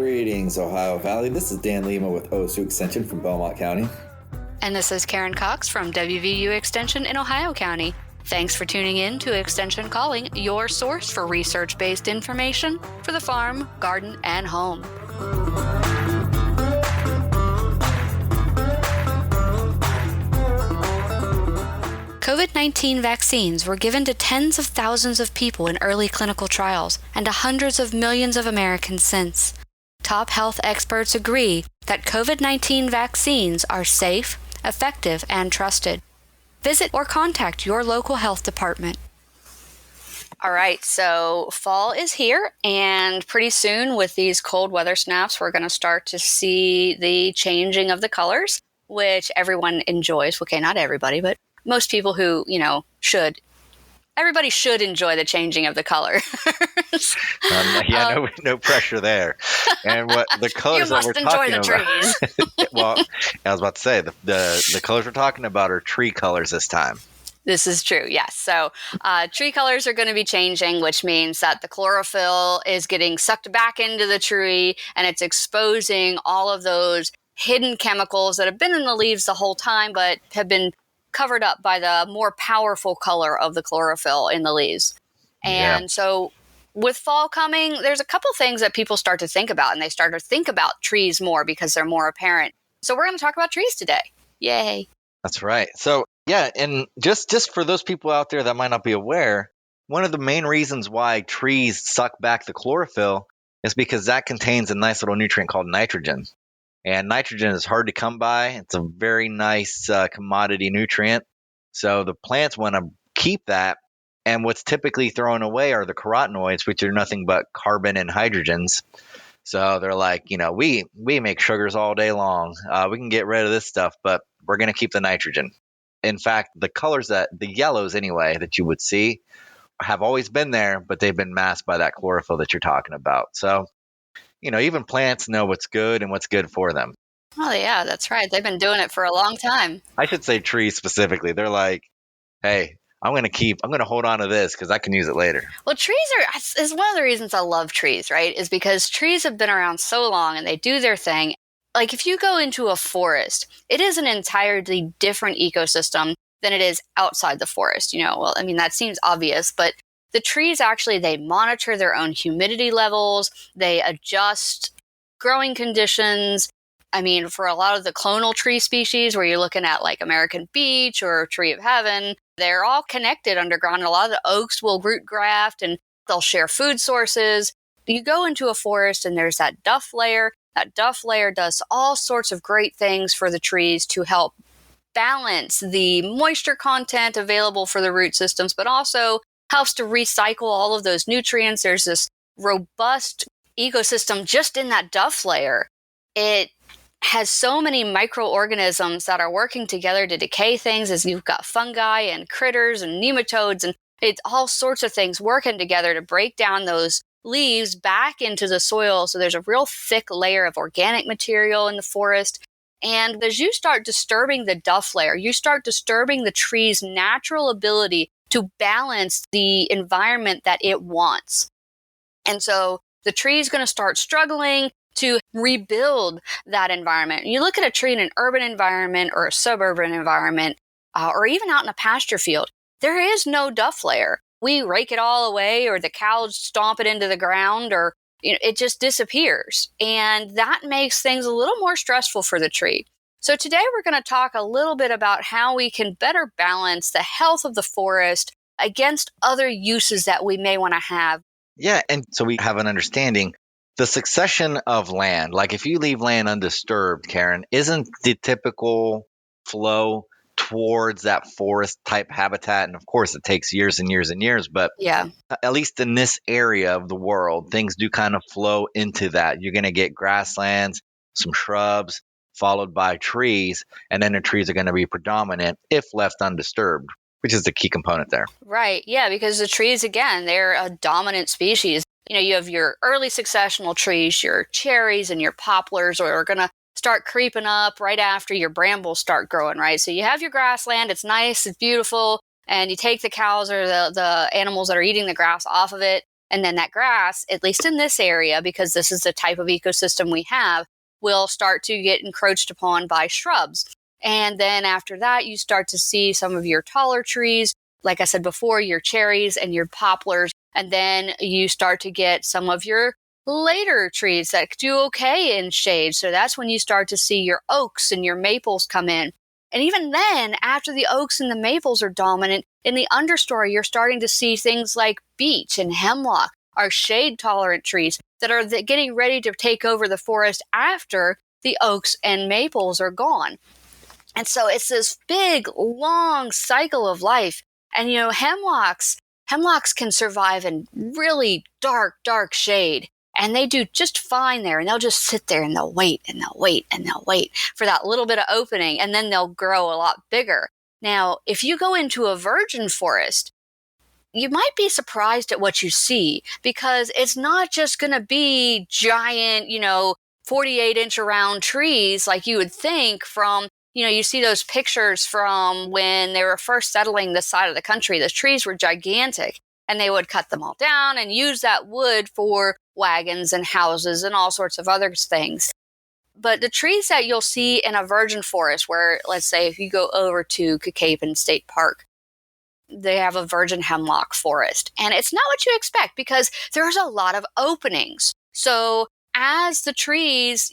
Greetings, Ohio Valley. This is Dan Lima with OSU Extension from Belmont County. And this is Karen Cox from WVU Extension in Ohio County. Thanks for tuning in to Extension Calling, your source for research-based information for the farm, garden, and home. COVID-19 vaccines were given to tens of thousands of people in early clinical trials and to hundreds of millions of Americans since. Top health experts agree that COVID-19 vaccines are safe, effective, and trusted. Visit or contact your local health department. All right, so fall is here, and pretty soon with these cold weather snaps, we're going to start to see the changing of the colors, which everyone enjoys. Okay, not everybody, but most people who, should. Everybody should enjoy the changing of the colors. No pressure there. And what the colors that we're talking about. You must enjoy the trees. Well, I was about to say, the colors we're talking about are tree colors this time. This is true, yes. So tree colors are going to be changing, which means that the chlorophyll is getting sucked back into the tree, and it's exposing all of those hidden chemicals that have been in the leaves the whole time, but have been covered up by the more powerful color of the chlorophyll in the leaves. And so with fall coming, there's a couple things that people start to think about, and they start to think about trees more because they're more apparent. So we're going to talk about trees today. Yay. That's right. So and just for those people out there that might not be aware, one of the main reasons why trees suck back the chlorophyll is because that contains a nice little nutrient called nitrogen. And nitrogen is hard to come by. It's a very nice commodity nutrient. So the plants want to keep that. And what's typically thrown away are the carotenoids, which are nothing but carbon and hydrogens. So they're like, we make sugars all day long. We can get rid of this stuff, but we're going to keep the nitrogen. In fact, the colors the yellows anyway, that you would see have always been there, but they've been masked by that chlorophyll that you're talking about. So even plants know what's good and what's good for them. Oh, yeah, that's right. They've been doing it for a long time. I should say trees specifically. They're like, hey, I'm going to hold on to this because I can use it later. Well, trees is one of the reasons I love trees, right? Is because trees have been around so long and they do their thing. Like if you go into a forest, it is an entirely different ecosystem than it is outside the forest. That seems obvious, but the trees actually, they monitor their own humidity levels. They adjust growing conditions. For a lot of the clonal tree species where you're looking at like American beech or tree of heaven, they're all connected underground. A lot of the oaks will root graft and they'll share food sources. You go into a forest and there's that duff layer. That duff layer does all sorts of great things for the trees to help balance the moisture content available for the root systems, but also helps to recycle all of those nutrients. There's this robust ecosystem just in that duff layer. It has so many microorganisms that are working together to decay things, as you've got fungi and critters and nematodes, and it's all sorts of things working together to break down those leaves back into the soil. So there's a real thick layer of organic material in the forest. And as you start disturbing the duff layer, you start disturbing the tree's natural ability to balance the environment that it wants. And so the tree is going to start struggling to rebuild that environment. You look at a tree in an urban environment or a suburban environment, or even out in a pasture field, there is no duff layer. We rake it all away, or the cows stomp it into the ground, or it just disappears. And that makes things a little more stressful for the tree. So today we're going to talk a little bit about how we can better balance the health of the forest against other uses that we may want to have. Yeah, and so we have an understanding. The succession of land, like if you leave land undisturbed, Karen, isn't the typical flow towards that forest type habitat. And of course, it takes years and years and years, but at least in this area of the world, things do kind of flow into that. You're going to get grasslands, some shrubs, followed by trees, and then the trees are going to be predominant if left undisturbed, which is the key component there. Right. Yeah, because the trees, again, they're a dominant species. You have your early successional trees, your cherries and your poplars are going to start creeping up right after your brambles start growing, right? So you have your grassland, it's nice, it's beautiful, and you take the cows or the animals that are eating the grass off of it, And then that grass, at least in this area, because this is the type of ecosystem we have, will start to get encroached upon by shrubs. And then after that, you start to see some of your taller trees, like I said before, your cherries and your poplars. And then you start to get some of your later trees that do okay in shade. So that's when you start to see your oaks and your maples come in. And even then, after the oaks and the maples are dominant, in the understory, you're starting to see things like beech and hemlock, are shade-tolerant trees that are getting ready to take over the forest after the oaks and maples are gone. And so it's this big, long cycle of life. And, hemlocks can survive in really dark shade. And they do just fine there. And they'll just sit there and they'll wait and they'll wait and they'll wait for that little bit of opening. And then they'll grow a lot bigger. Now, if you go into a virgin forest, you might be surprised at what you see, because it's not just going to be giant, 48-inch around trees like you would think from, you see those pictures from when they were first settling this side of the country. The trees were gigantic, and they would cut them all down and use that wood for wagons and houses and all sorts of other things. But the trees that you'll see in a virgin forest, where, let's say, if you go over to Cacapen State Park, they have a virgin hemlock forest. And it's not what you expect, because there's a lot of openings. So as the trees,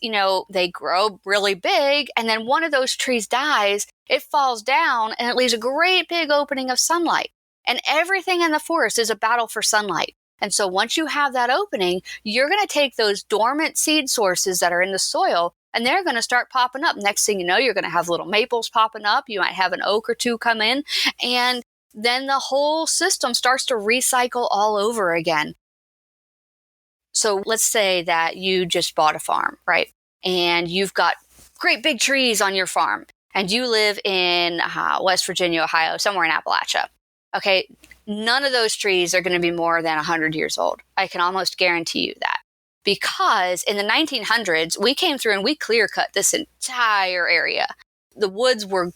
they grow really big, and then one of those trees dies, it falls down, and it leaves a great big opening of sunlight. And everything in the forest is a battle for sunlight. And so once you have that opening, you're going to take those dormant seed sources that are in the soil, and they're going to start popping up. Next thing you know, you're going to have little maples popping up. You might have an oak or two come in, and then the whole system starts to recycle all over again. So let's say that you just bought a farm, right? And you've got great big trees on your farm, and you live in West Virginia, Ohio, somewhere in Appalachia. Okay, none of those trees are going to be more than 100 years old. I can almost guarantee you that. Because in the 1900s, we came through and we clear cut this entire area. The woods were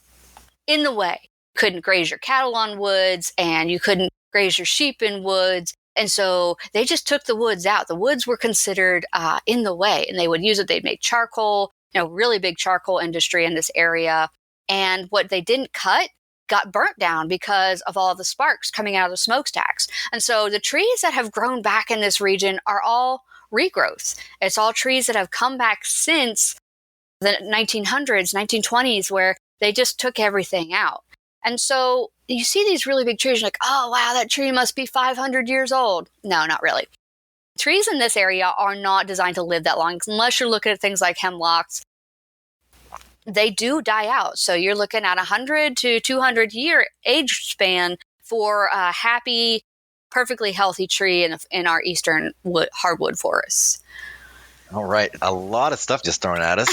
in the way. You couldn't graze your cattle on woods, and you couldn't graze your sheep in woods. And so they just took the woods out. The woods were considered in the way, and they would use it. They'd make charcoal, really big charcoal industry in this area. And what they didn't cut got burnt down because of all the sparks coming out of the smokestacks. And so the trees that have grown back in this region are all regrowth. It's all trees that have come back since the 1900s, 1920s, where they just took everything out. And so you see these really big trees, you're like, oh, wow, that tree must be 500 years old. No, not really. Trees in this area are not designed to live that long, unless you're looking at things like hemlocks. They do die out. So you're looking at 100 to 200 year age span for a happy, perfectly healthy tree in our eastern hardwood forests. All right. A lot of stuff just thrown at us.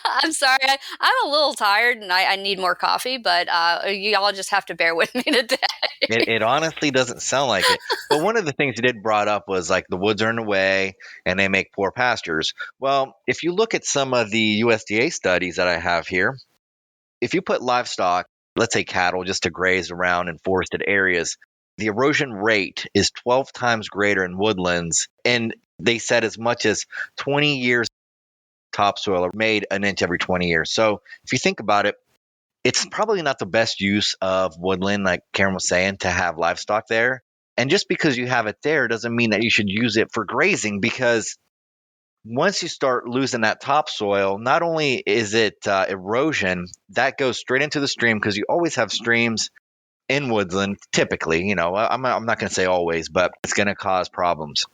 I'm sorry. I'm a little tired and I need more coffee, but y'all just have to bear with me today. It honestly doesn't sound like it. But one of the things you did brought up was like the woods are in the way and they make poor pastures. Well, if you look at some of the USDA studies that I have here, if you put livestock, let's say cattle, just to graze around in forested areas, the erosion rate is 12 times greater in woodlands. And they said as much as 20 years topsoil are made an inch every 20 years. So if you think about it, it's probably not the best use of woodland, like Karen was saying, to have livestock there. And just because you have it there doesn't mean that you should use it for grazing, because once you start losing that topsoil, not only is it erosion, that goes straight into the stream, because you always have streams in woodland, typically. I'm not going to say always, but it's going to cause problems.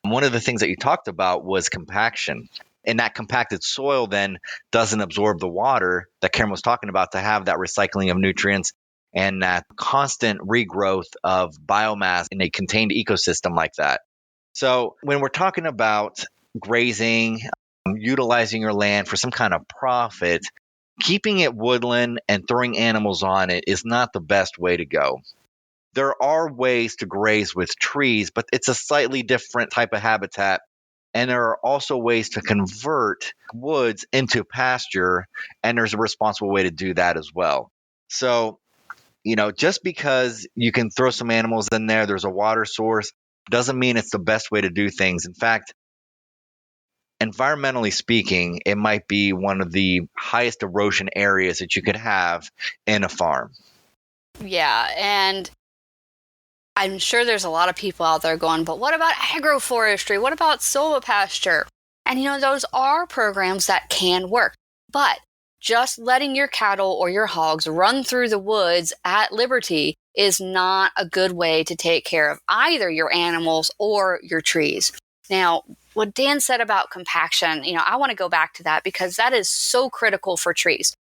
One of the things that you talked about was compaction. And that compacted soil then doesn't absorb the water that Karen was talking about to have that recycling of nutrients and that constant regrowth of biomass in a contained ecosystem like that. So when we're talking about grazing, utilizing your land for some kind of profit, keeping it woodland and throwing animals on it is not the best way to go. There are ways to graze with trees, but it's a slightly different type of habitat. And there are also ways to convert woods into pasture, and there's a responsible way to do that as well. So, just because you can throw some animals in there, there's a water source, doesn't mean it's the best way to do things. In fact, environmentally speaking, it might be one of the highest erosion areas that you could have in a farm. Yeah, and I'm sure there's a lot of people out there going, but what about agroforestry? What about silvopasture? And those are programs that can work. But just letting your cattle or your hogs run through the woods at liberty is not a good way to take care of either your animals or your trees. Now, what Dan said about compaction, I want to go back to that because that is so critical for trees.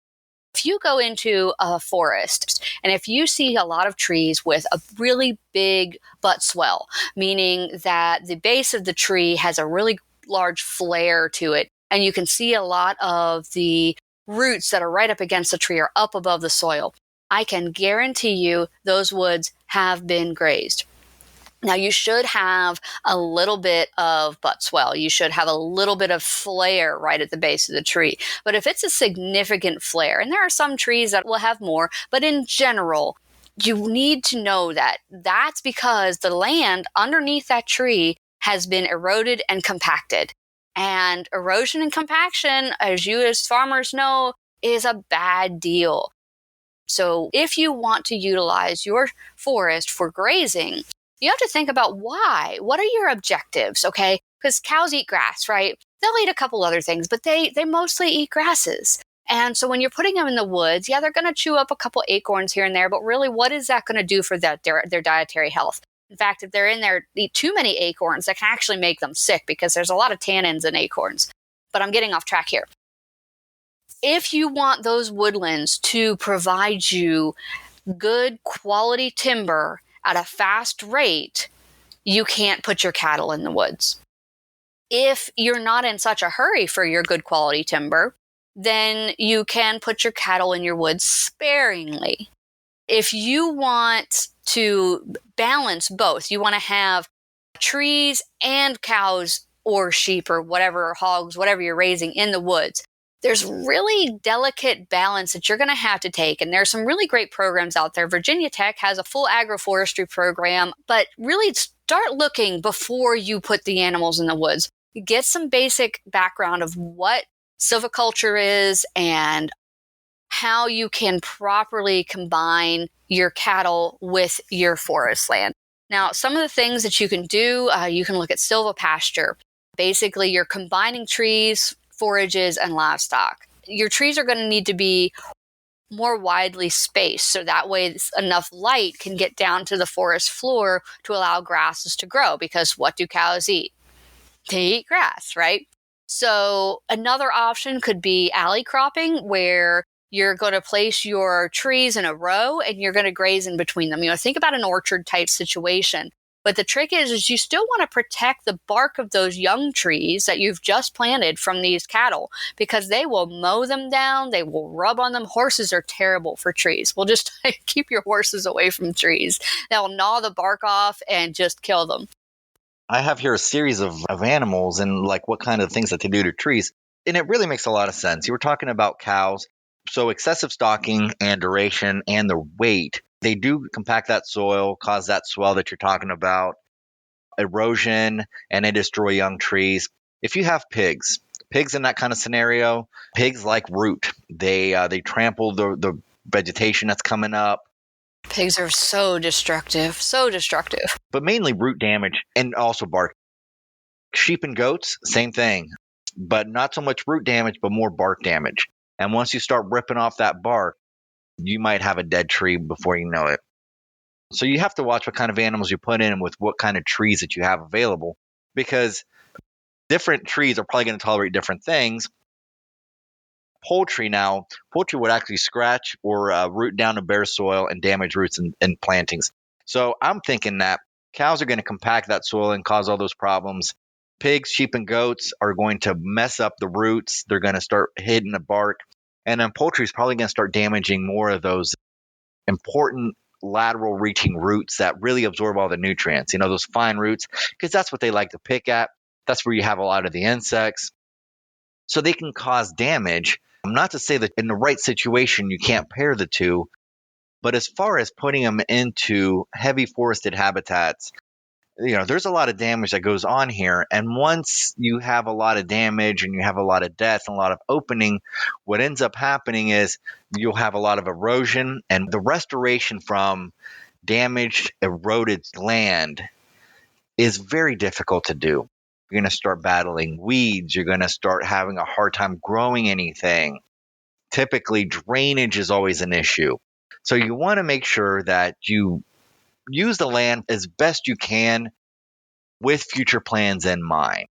If you go into a forest and if you see a lot of trees with a really big butt swell, meaning that the base of the tree has a really large flare to it, and you can see a lot of the roots that are right up against the tree are up above the soil, I can guarantee you those woods have been grazed. Now, you should have a little bit of butt swell. You should have a little bit of flare right at the base of the tree. But if it's a significant flare, and there are some trees that will have more, but in general, you need to know that that's because the land underneath that tree has been eroded and compacted. And erosion and compaction, as you as farmers know, is a bad deal. So if you want to utilize your forest for grazing, you have to think about why. What are your objectives, okay? Because cows eat grass, right? They'll eat a couple other things, but they mostly eat grasses. And so when you're putting them in the woods, yeah, they're going to chew up a couple acorns here and there, but really, what is that going to do for their dietary health? In fact, if they're in there, eat too many acorns, that can actually make them sick because there's a lot of tannins in acorns. But I'm getting off track here. If you want those woodlands to provide you good quality timber at a fast rate, you can't put your cattle in the woods. If you're not in such a hurry for your good quality timber, then you can put your cattle in your woods sparingly. If you want to balance both, you want to have trees and cows or sheep or whatever, or hogs, whatever you're raising in the woods, there's really delicate balance that you're going to have to take. And there's some really great programs out there. Virginia Tech has a full agroforestry program, but really start looking before you put the animals in the woods. Get some basic background of what silviculture is and how you can properly combine your cattle with your forest land. Now, some of the things that you can do, you can look at silvopasture. Basically, you're combining trees, forages, and livestock. Your trees are going to need to be more widely spaced, so that way enough light can get down to the forest floor to allow grasses to grow, because what do cows eat? They eat grass, right? So another option could be alley cropping, where you're going to place your trees in a row and you're going to graze in between them. Think about an orchard type situation. But the trick is you still want to protect the bark of those young trees that you've just planted from these cattle, because they will mow them down. They will rub on them. Horses are terrible for trees. Well, just keep your horses away from trees. They'll gnaw the bark off and just kill them. I have here a series of animals and like what kind of things that they do to trees. And it really makes a lot of sense. You were talking about cows. So excessive stalking and duration and the weight, they do compact that soil, cause that swell that you're talking about, erosion, and they destroy young trees. If you have pigs in that kind of scenario, pigs like root. They trample the vegetation that's coming up. Pigs are so destructive. But mainly root damage and also bark. Sheep and goats, same thing. But not so much root damage, but more bark damage. And once you start ripping off that bark, you might have a dead tree before you know it. So you have to watch what kind of animals you put in with what kind of trees that you have available, because different trees are probably going to tolerate different things. Poultry would actually scratch or root down to bare soil and damage roots and plantings. So I'm thinking that cows are going to compact that soil and cause all those problems. Pigs, sheep, and goats are going to mess up the roots. They're going to start hitting the bark. And then poultry is probably going to start damaging more of those important lateral reaching roots that really absorb all the nutrients, those fine roots, because that's what they like to pick at. That's where you have a lot of the insects. So they can cause damage. Not to say that in the right situation, you can't pair the two. But as far as putting them into heavy forested habitats, There's a lot of damage that goes on here. And once you have a lot of damage and you have a lot of death and a lot of opening, what ends up happening is you'll have a lot of erosion, and the restoration from damaged, eroded land is very difficult to do. You're going to start battling weeds. You're going to start having a hard time growing anything. Typically, drainage is always an issue. So you want to make sure that you use the land as best you can with future plans in mind.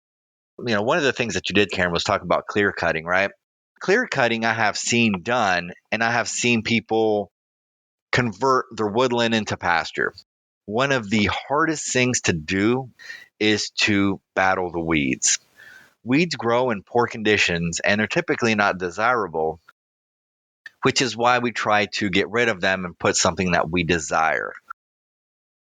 One of the things that you did, Karen, was talk about clear cutting, right? Clear cutting I have seen done, and I have seen people convert their woodland into pasture. One of the hardest things to do is to battle the weeds. Weeds grow in poor conditions, and they're typically not desirable, which is why we try to get rid of them and put something that we desire.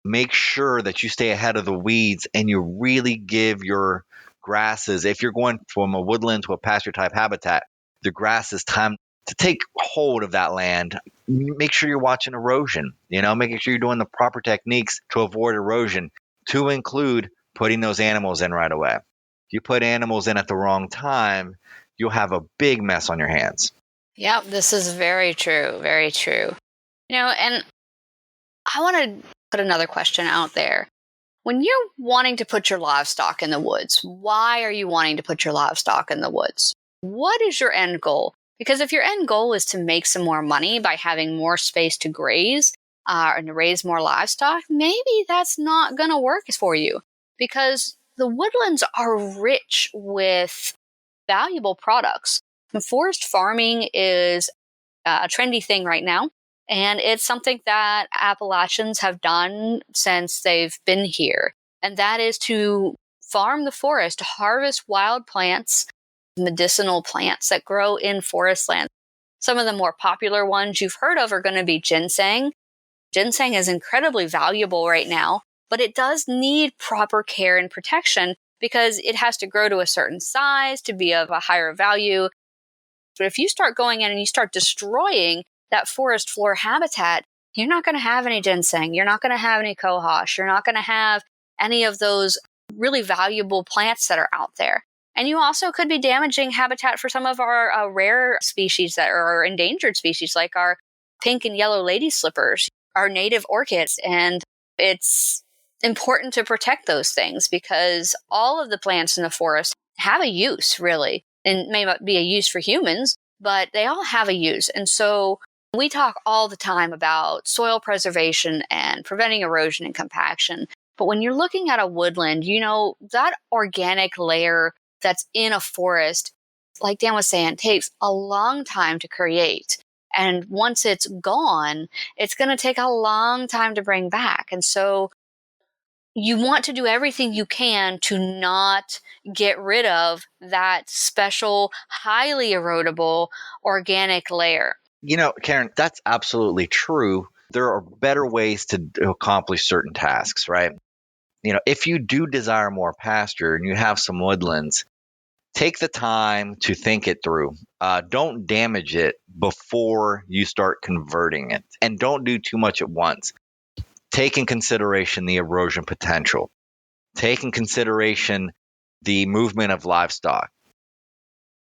Make sure that you stay ahead of the weeds and you really give your grasses, if you're going from a woodland to a pasture type habitat, the grasses time to take hold of that land. Make sure you're watching erosion, making sure you're doing the proper techniques to avoid erosion, to include putting those animals in right away. If you put animals in at the wrong time, you'll have a big mess on your hands. Yeah, this is very true. Very true. And I want to put another question out there. When you're wanting to put your livestock in the woods, why are you wanting to put your livestock in the woods? What is your end goal? Because if your end goal is to make some more money by having more space to graze and to raise more livestock, maybe that's not going to work for you, because the woodlands are rich with valuable products. And forest farming is a trendy thing right now, and it's something that Appalachians have done since they've been here. And that is to farm the forest, to harvest wild plants, medicinal plants that grow in forest land. Some of the more popular ones you've heard of are going to be ginseng. Ginseng is incredibly valuable right now, but it does need proper care and protection because it has to grow to a certain size to be of a higher value. But if you start going in and you start destroying that forest floor habitat, you're not going to have any ginseng. You're not going to have any cohosh. You're not going to have any of those really valuable plants that are out there. And you also could be damaging habitat for some of our rare species that are endangered species, like our pink and yellow lady slippers, our native orchids. And it's important to protect those things because all of the plants in the forest have a use, really. And may not be a use for humans, but they all have a use. And so we talk all the time about soil preservation and preventing erosion and compaction. But when you're looking at a woodland, that organic layer that's in a forest, like Dan was saying, takes a long time to create. And once it's gone, it's going to take a long time to bring back. And so you want to do everything you can to not get rid of that special, highly erodible organic layer. Karen, that's absolutely true. There are better ways to accomplish certain tasks, right? If you do desire more pasture and you have some woodlands, take the time to think it through. Don't damage it before you start converting it, and don't do too much at once. Take in consideration the erosion potential. Take in consideration the movement of livestock.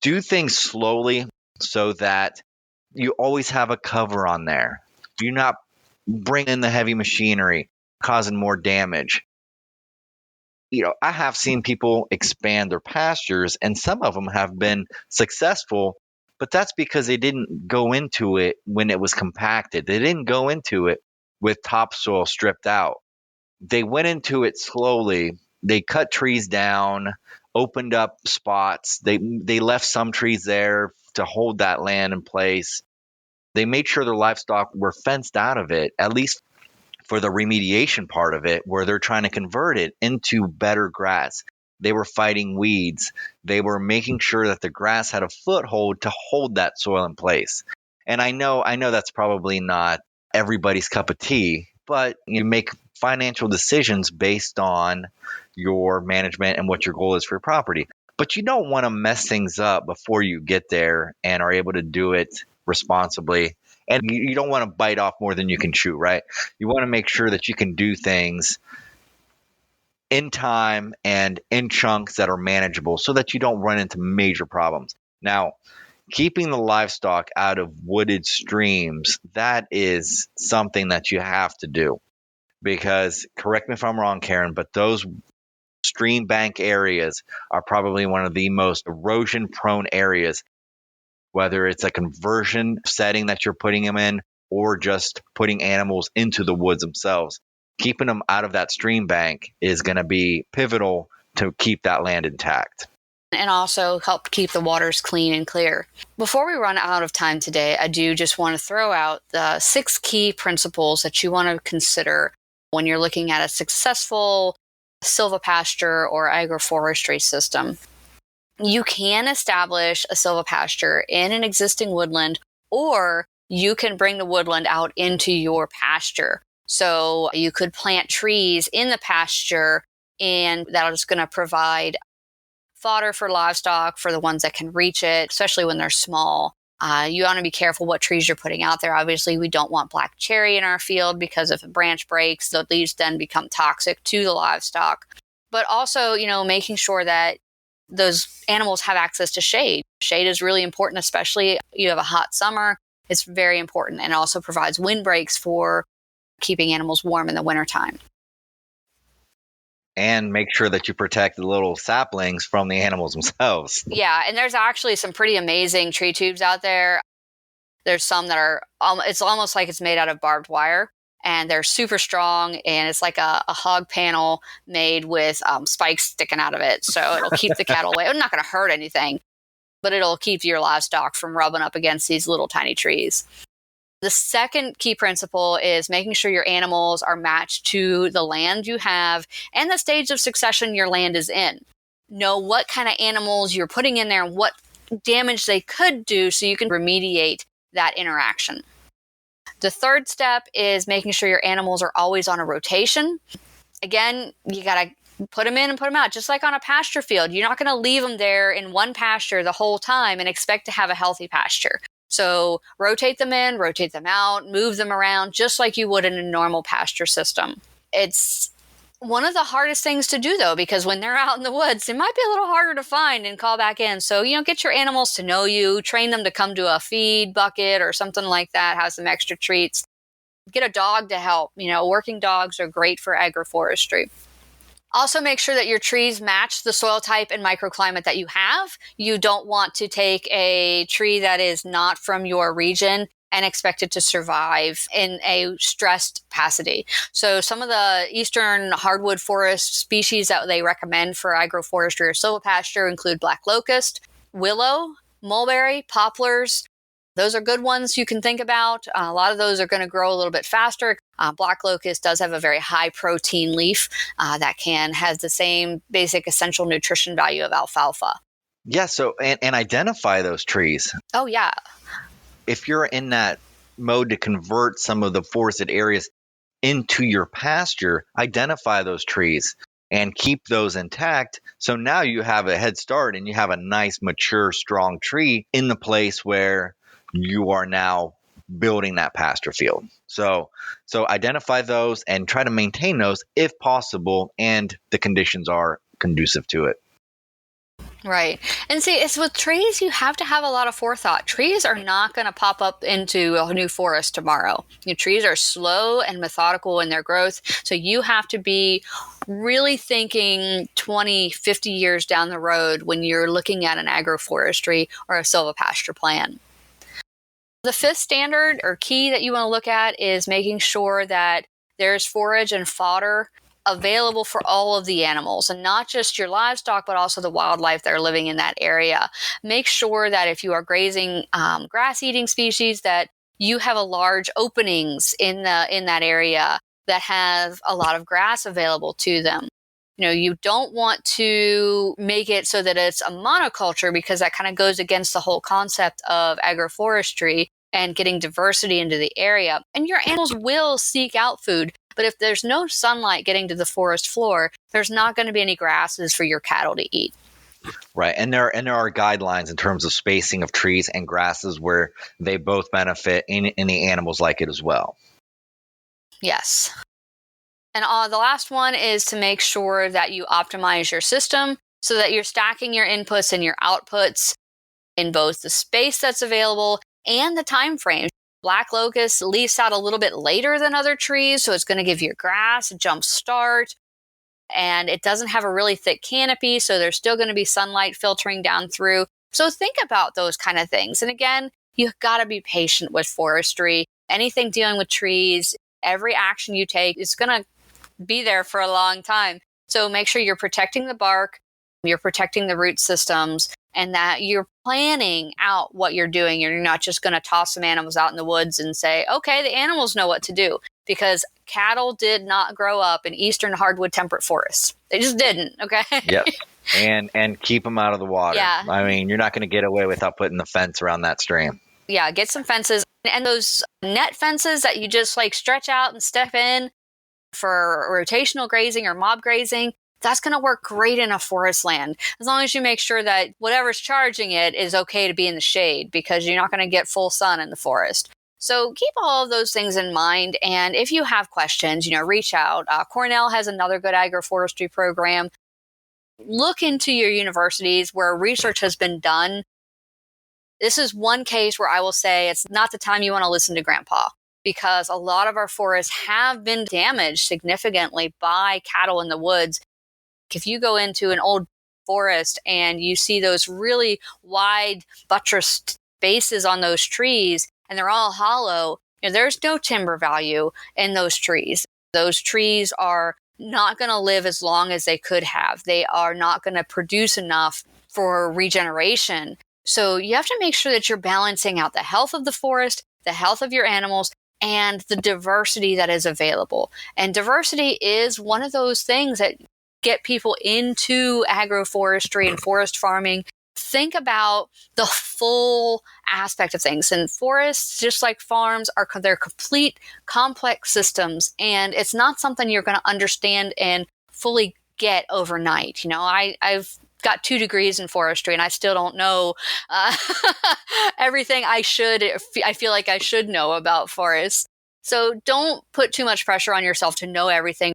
Do things slowly so that you always have a cover on there. Do not bring in the heavy machinery, causing more damage. I have seen people expand their pastures, and some of them have been successful, but that's because they didn't go into it when it was compacted. They didn't go into it with topsoil stripped out. They went into it slowly. They cut trees down, opened up spots. They left some trees there to hold that land in place. They made sure their livestock were fenced out of it, at least for the remediation part of it, where they're trying to convert it into better grass. They were fighting weeds. They were making sure that the grass had a foothold to hold that soil in place. And I know that's probably not everybody's cup of tea, but you make financial decisions based on your management and what your goal is for your property. But you don't want to mess things up before you get there and are able to do it responsibly. And you don't want to bite off more than you can chew, right? You want to make sure that you can do things in time and in chunks that are manageable so that you don't run into major problems. Now, keeping the livestock out of wooded streams, that is something that you have to do. Because, correct me if I'm wrong, Karen, but those stream bank areas are probably one of the most erosion prone areas, whether it's a conversion setting that you're putting them in or just putting animals into the woods themselves. Keeping them out of that stream bank is going to be pivotal to keep that land intact. And also help keep the waters clean and clear. Before we run out of time today, I do just want to throw out the 6 key principles that you want to consider when you're looking at a successful silvopasture or agroforestry system. You can establish a silvopasture in an existing woodland, or you can bring the woodland out into your pasture. So you could plant trees in the pasture, and that's going to provide fodder for livestock, for the ones that can reach it, especially when they're small. You want to be careful what trees you're putting out there. Obviously, we don't want black cherry in our field because if a branch breaks, the leaves then become toxic to the livestock. But also, making sure that those animals have access to shade. Shade is really important, especially you have a hot summer. It's very important, and also provides windbreaks for keeping animals warm in the wintertime. And make sure that you protect the little saplings from the animals themselves. Yeah, and there's actually some pretty amazing tree tubes out there. There's some that are, it's almost like it's made out of barbed wire, and they're super strong, and it's like a hog panel made with spikes sticking out of it. So it'll keep the cattle away. It's not going to hurt anything, but it'll keep your livestock from rubbing up against these little tiny trees. The second key principle is making sure your animals are matched to the land you have and the stage of succession your land is in. Know what kind of animals you're putting in there and what damage they could do so you can remediate that interaction. The third step is making sure your animals are always on a rotation. Again, you got to put them in and put them out, just like on a pasture field. You're not going to leave them there in one pasture the whole time and expect to have a healthy pasture. So rotate them in, rotate them out, move them around, just like you would in a normal pasture system. It's one of the hardest things to do, though, because when they're out in the woods, it might be a little harder to find and call back in. So, get your animals to know you, train them to come to a feed bucket or something like that, have some extra treats. Get a dog to help. Working dogs are great for agroforestry. Also, make sure that your trees match the soil type and microclimate that you have. You don't want to take a tree that is not from your region and expect it to survive in a stressed capacity. So some of the eastern hardwood forest species that they recommend for agroforestry or silvopasture include black locust, willow, mulberry, poplars. Those are good ones you can think about. A lot of those are going to grow a little bit faster. Black locust does have a very high protein leaf that has the same basic essential nutrition value of alfalfa. Yeah, so and identify those trees. Oh, yeah. If you're in that mode to convert some of the forested areas into your pasture, identify those trees and keep those intact. So now you have a head start and you have a nice, mature, strong tree in the place where you are now building that pasture field. So identify those and try to maintain those if possible and the conditions are conducive to it. Right. And see, it's with trees, you have to have a lot of forethought. Trees are not going to pop up into a new forest tomorrow. Trees are slow and methodical in their growth. So you have to be really thinking 20, 50 years down the road when you're looking at an agroforestry or a silvopasture plan. The fifth standard or key that you want to look at is making sure that there's forage and fodder available for all of the animals, and not just your livestock, but also the wildlife that are living in that area. Make sure that if you are grazing grass-eating species, that you have a large openings in that area that have a lot of grass available to them. You don't want to make it so that it's a monoculture, because that kind of goes against the whole concept of agroforestry and getting diversity into the area. And your animals will seek out food, but if there's no sunlight getting to the forest floor, there's not going to be any grasses for your cattle to eat. Right, and there are guidelines in terms of spacing of trees and grasses where they both benefit and the animals like it as well. Yes. And the last one is to make sure that you optimize your system so that you're stacking your inputs and your outputs in both the space that's available and the time frame. Black locust leaves out a little bit later than other trees, so it's going to give your grass a jump start. And it doesn't have a really thick canopy, so there's still going to be sunlight filtering down through. So think about those kind of things. And again, you've got to be patient with forestry. Anything dealing with trees, every action you take is going to be there for a long time. So make sure you're protecting the bark, you're protecting the root systems, and that you're planning out what you're doing. You're not just going to toss some animals out in the woods and say, okay, the animals know what to do, because cattle did not grow up in eastern hardwood temperate forests. They just didn't, okay? Yep. And keep them out of the water. Yeah. I mean, you're not going to get away without putting the fence around that stream. Yeah, get some fences. And those net fences that you just like stretch out and step in for rotational grazing or mob grazing, that's going to work great in a forest land, as long as you make sure that whatever's charging it is okay to be in the shade, because you're not going to get full sun in the forest. So keep all of those things in mind. And if you have questions, reach out. Cornell has another good agroforestry program. Look into your universities where research has been done. This is one case where I will say it's not the time you want to listen to Grandpa, because a lot of our forests have been damaged significantly by cattle in the woods. If you go into an old forest and you see those really wide buttressed bases on those trees and they're all hollow, there's no timber value in those trees. Those trees are not going to live as long as they could have. They are not going to produce enough for regeneration. So you have to make sure that you're balancing out the health of the forest, the health of your animals, and the diversity that is available. And diversity is one of those things that get people into agroforestry and forest farming. Think about the full aspect of things. And forests, just like farms, they're complete complex systems. And it's not something you're going to understand and fully get overnight. I've got 2 degrees in forestry and I still don't know everything I feel like I should know about forests. So don't put too much pressure on yourself to know everything.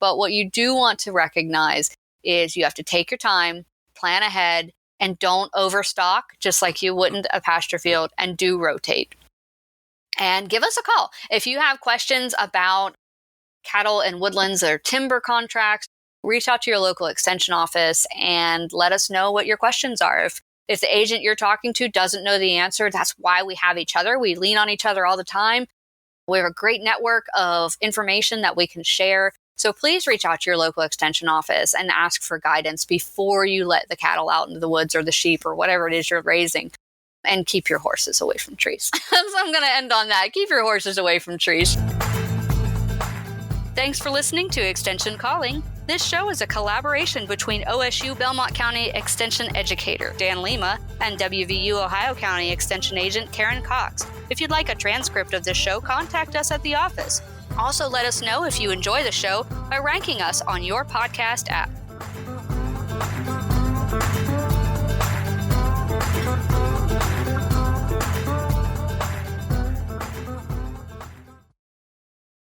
But what you do want to recognize is you have to take your time, plan ahead, and don't overstock, just like you wouldn't a pasture field, and do rotate. And give us a call. If you have questions about cattle and woodlands or timber contracts, reach out to your local extension office and let us know what your questions are. If the agent you're talking to doesn't know the answer, that's why we have each other. We lean on each other all the time. We have a great network of information that we can share. So please reach out to your local extension office and ask for guidance before you let the cattle out into the woods or the sheep or whatever it is you're raising. And keep your horses away from trees. So I'm going to end on that. Keep your horses away from trees. Thanks for listening to Extension Calling. This show is a collaboration between OSU Belmont County Extension Educator Dan Lima and WVU Ohio County Extension Agent Karen Cox. If you'd like a transcript of this show, contact us at the office. Also, let us know if you enjoy the show by ranking us on your podcast app.